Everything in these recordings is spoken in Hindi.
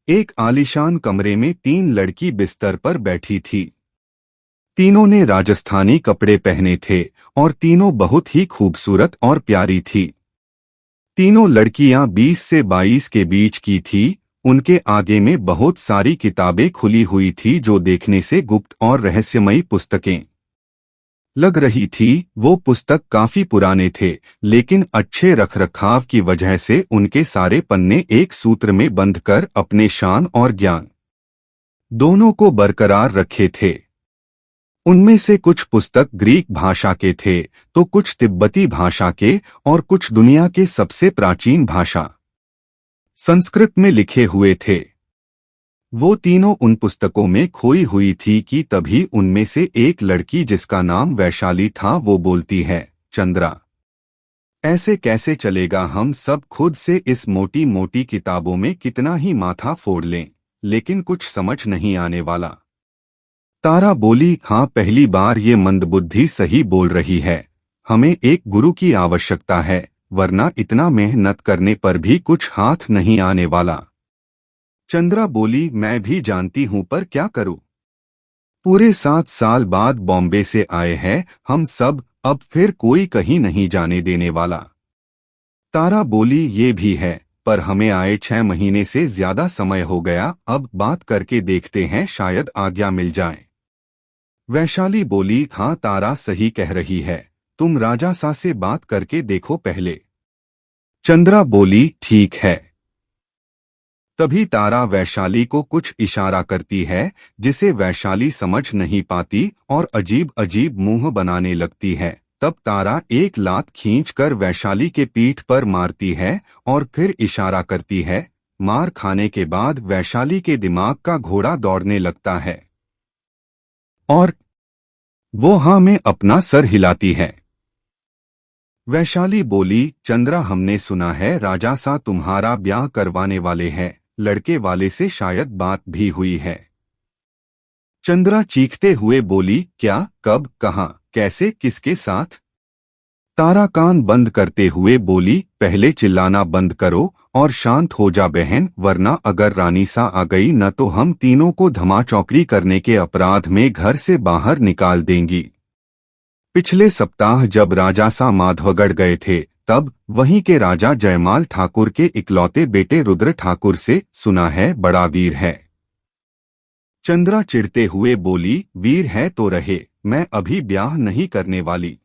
एक आलीशान कमरे में 3 लड़की बिस्तर पर बैठी थी। तीनों ने राजस्थानी कपड़े पहने थे और तीनों बहुत ही खूबसूरत और प्यारी थी। तीनों लड़कियां 20 से 22 के बीच की थी। उनके आगे में बहुत सारी किताबें खुली हुई थी जो देखने से गुप्त और रहस्यमयी पुस्तकें लग रही थी। वो पुस्तक काफी पुराने थे, लेकिन अच्छे रखरखाव की वजह से उनके सारे पन्ने एक सूत्र में बंधकर अपने शान और ज्ञान दोनों को बरकरार रखे थे। उनमें से कुछ पुस्तक ग्रीक भाषा के थे, तो कुछ तिब्बती भाषा के और कुछ दुनिया के सबसे प्राचीन भाषा संस्कृत में लिखे हुए थे। वो तीनों उन पुस्तकों में खोई हुई थी कि तभी उनमें से एक लड़की, जिसका नाम वैशाली था, वो बोलती है, चंद्रा, ऐसे कैसे चलेगा? हम सब खुद से इस मोटी मोटी किताबों में कितना ही माथा फोड़ लें, लेकिन कुछ समझ नहीं आने वाला। तारा बोली, हाँ, पहली बार ये मंदबुद्धि सही बोल रही है। हमें एक गुरु की आवश्यकता है, वरना इतना मेहनत करने पर भी कुछ हाथ नहीं आने वाला। चंद्रा बोली, मैं भी जानती हूँ, पर क्या करूँ? पूरे 7 साल बाद बॉम्बे से आए हैं हम सब, अब फिर कोई कहीं नहीं जाने देने वाला। तारा बोली, ये भी है, पर हमें आए 6 महीने से ज्यादा समय हो गया। अब बात करके देखते हैं, शायद आज्ञा मिल जाए। वैशाली बोली, हाँ, तारा सही कह रही है, तुम राजा सा से बात करके देखो पहले। चंद्रा बोली, ठीक है। तभी तारा वैशाली को कुछ इशारा करती है, जिसे वैशाली समझ नहीं पाती और अजीब अजीब मुंह बनाने लगती है। तब तारा एक लात खींचकर वैशाली के पीठ पर मारती है और फिर इशारा करती है। मार खाने के बाद वैशाली के दिमाग का घोड़ा दौड़ने लगता है और वो हाँ में अपना सर हिलाती है। वैशाली बोली, चंद्रा, हमने सुना है राजा सा तुम्हारा ब्याह करवाने वाले हैं, लड़के वाले से शायद बात भी हुई है। चंद्रा चीखते हुए बोली, क्या, कब, कहाँ, कैसे, किसके साथ? तारा कान बंद करते हुए बोली, पहले चिल्लाना बंद करो और शांत हो जा बहन, वरना अगर रानी सा आ गई न तो हम तीनों को धमाचौकड़ी करने के अपराध में घर से बाहर निकाल देंगी। पिछले सप्ताह जब राजा सा माधवगढ़ गए थे, तब वहीं के राजा जयमाल ठाकुर के इकलौते बेटे रुद्र ठाकुर से सुना है बड़ा वीर है। चंद्रा चिढ़ते हुए बोली, वीर है तो रहे, मैं अभी ब्याह नहीं करने वाली।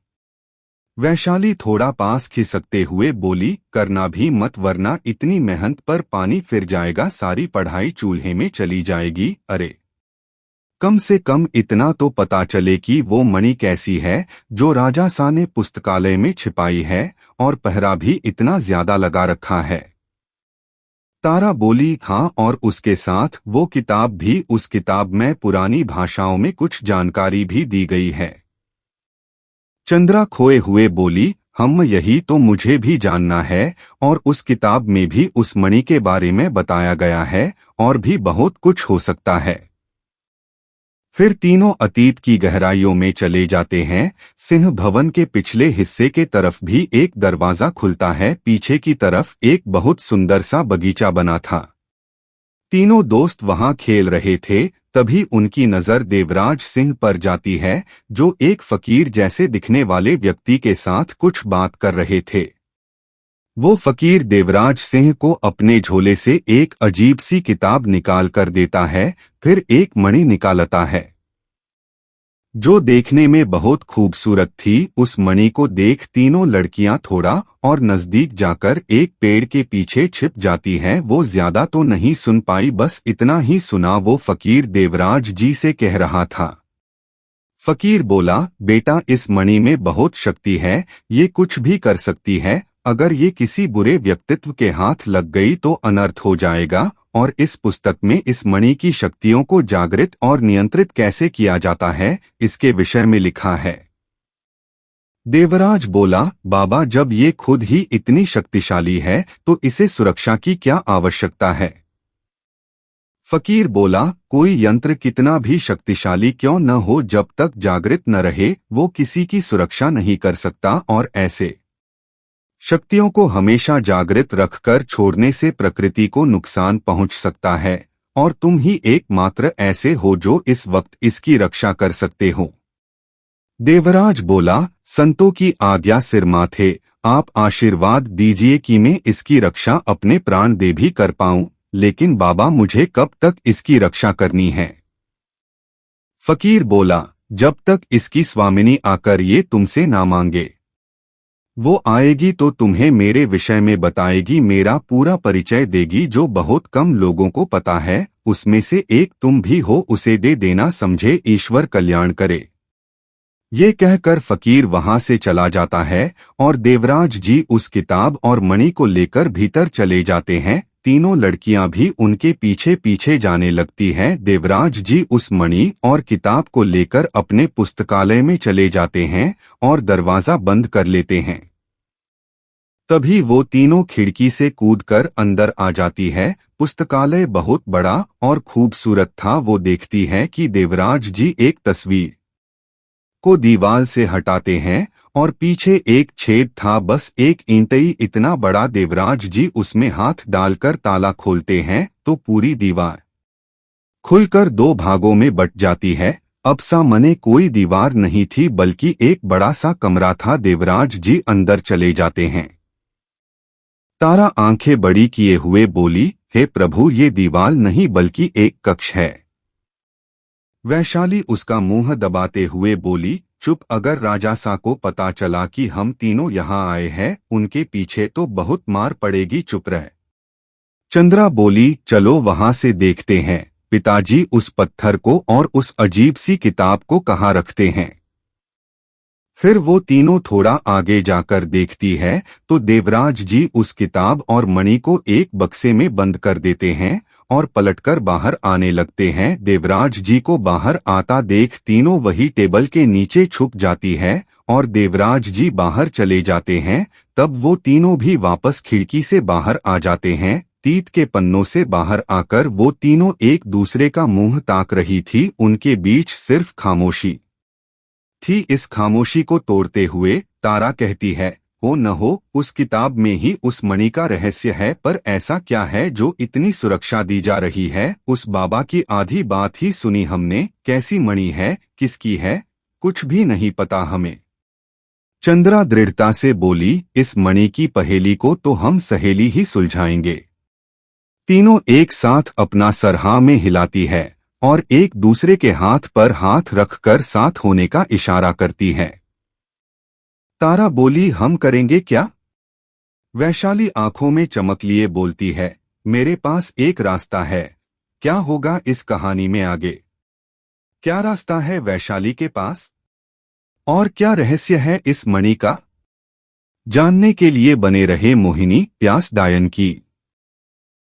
वैशाली थोड़ा पास खिसकते हुए बोली, करना भी मत, वरना इतनी मेहनत पर पानी फिर जाएगा, सारी पढ़ाई चूल्हे में चली जाएगी। अरे कम से कम इतना तो पता चले कि वो मणि कैसी है जो राजा सा ने पुस्तकालय में छिपाई है, और पहरा भी इतना ज्यादा लगा रखा है। तारा बोली, हाँ, और उसके साथ वो किताब भी। उस किताब में पुरानी भाषाओं में कुछ जानकारी भी दी गई है। चंद्रा खोए हुए बोली, हम यही तो मुझे भी जानना है, और उस किताब में भी उस मणि के बारे में बताया गया है, और भी बहुत कुछ हो सकता है। फिर तीनों अतीत की गहराइयों में चले जाते हैं। सिंह भवन के पिछले हिस्से के तरफ भी एक दरवाजा खुलता है। पीछे की तरफ एक बहुत सुंदर सा बगीचा बना था। तीनों दोस्त वहां खेल रहे थे। तभी उनकी नजर देवराज सिंह पर जाती है, जो एक फकीर जैसे दिखने वाले व्यक्ति के साथ कुछ बात कर रहे थे। वो फकीर देवराज सिंह को अपने झोले से एक अजीब सी किताब निकाल कर देता है, फिर एक मणि निकालता है जो देखने में बहुत खूबसूरत थी। उस मणि को देख तीनों लड़कियां थोड़ा और नजदीक जाकर एक पेड़ के पीछे छिप जाती हैं। वो ज्यादा तो नहीं सुन पाई, बस इतना ही सुना, वो फकीर देवराज जी से कह रहा था। फकीर बोला, बेटा, इस मणि में बहुत शक्ति है, ये कुछ भी कर सकती है। अगर ये किसी बुरे व्यक्तित्व के हाथ लग गई तो अनर्थ हो जाएगा, और इस पुस्तक में इस मणि की शक्तियों को जागृत और नियंत्रित कैसे किया जाता है, इसके विषय में लिखा है। देवराज बोला, बाबा, जब ये खुद ही इतनी शक्तिशाली है तो इसे सुरक्षा की क्या आवश्यकता है? फकीर बोला, कोई यंत्र कितना भी शक्तिशाली क्यों न हो, जब तक जागृत न रहे वो किसी की सुरक्षा नहीं कर सकता। और ऐसे शक्तियों को हमेशा जागृत रखकर छोड़ने से प्रकृति को नुकसान पहुंच सकता है और तुम ही एकमात्र ऐसे हो जो इस वक्त इसकी रक्षा कर सकते हो। देवराज बोला, संतों की आज्ञा सिर माथे, आप आशीर्वाद दीजिए कि मैं इसकी रक्षा अपने प्राण दे भी कर पाऊं, लेकिन बाबा मुझे कब तक इसकी रक्षा करनी है? फकीर बोला, जब तक इसकी स्वामिनी आकर ये तुमसे ना मांगे। वो आएगी तो तुम्हें मेरे विषय में बताएगी, मेरा पूरा परिचय देगी जो बहुत कम लोगों को पता है, उसमें से एक तुम भी हो, उसे दे देना, समझे, ईश्वर कल्याण करे। ये कहकर फकीर वहां से चला जाता है और देवराज जी उस किताब और मणि को लेकर भीतर चले जाते हैं। तीनों लड़कियां भी उनके पीछे पीछे जाने लगती हैं। देवराज जी उस मणि और किताब को लेकर अपने पुस्तकालय में चले जाते हैं और दरवाजा बंद कर लेते हैं। तभी वो तीनों खिड़की से कूदकर अंदर आ जाती है। पुस्तकालय बहुत बड़ा और खूबसूरत था। वो देखती है कि देवराज जी एक तस्वीर को दीवार से हटाते हैं और पीछे एक छेद था, बस एक ईंटई इतना बड़ा। देवराज जी उसमें हाथ डालकर ताला खोलते हैं तो पूरी दीवार खुलकर दो भागों में बट जाती है। अब सामने कोई दीवार नहीं थी बल्कि एक बड़ा सा कमरा था। देवराज जी अंदर चले जाते हैं। तारा आंखें बड़ी किए हुए बोली, हे प्रभु, ये दीवार नहीं बल्कि एक कक्ष है। वैशाली उसका मुंह दबाते हुए बोली, चुप, अगर राजासा को पता चला कि हम तीनों यहाँ आए हैं, उनके पीछे तो बहुत मार पड़ेगी, चुप रह। चंद्रा बोली, चलो वहां से देखते हैं, पिताजी उस पत्थर को और उस अजीब सी किताब को कहाँ रखते हैं। फिर वो तीनों थोड़ा आगे जाकर देखती है तो देवराज जी उस किताब और मणि को एक बक्से में बंद कर देते हैं और पलटकर बाहर आने लगते हैं। देवराज जी को बाहर आता देख तीनों वही टेबल के नीचे छुप जाती है और देवराज जी बाहर चले जाते हैं। तब वो तीनों भी वापस खिड़की से बाहर आ जाते हैं। तीत के पन्नों से बाहर आकर वो तीनों एक दूसरे का मुंह ताक रही थी। उनके बीच सिर्फ खामोशी थी। इस खामोशी को तोड़ते हुए तारा कहती है, हो न हो, उस किताब में ही उस मणि का रहस्य है, पर ऐसा क्या है जो इतनी सुरक्षा दी जा रही है? उस बाबा की आधी बात ही सुनी हमने, कैसी मणि है, किसकी है, कुछ भी नहीं पता हमें। चंद्रा दृढ़ता से बोली, इस मणि की पहेली को तो हम सहेली ही सुलझाएंगे। तीनों एक साथ अपना सर हाँ में हिलाती है और एक दूसरे के हाथ पर हाथ रखकर साथ होने का इशारा करती है। तारा बोली, हम करेंगे क्या? वैशाली आंखों में चमक लिए बोलती है, मेरे पास एक रास्ता है। क्या होगा इस कहानी में आगे? क्या रास्ता है वैशाली के पास? और क्या रहस्य है इस मणि का? जानने के लिए बने रहे मोहिनी प्यास डायन की।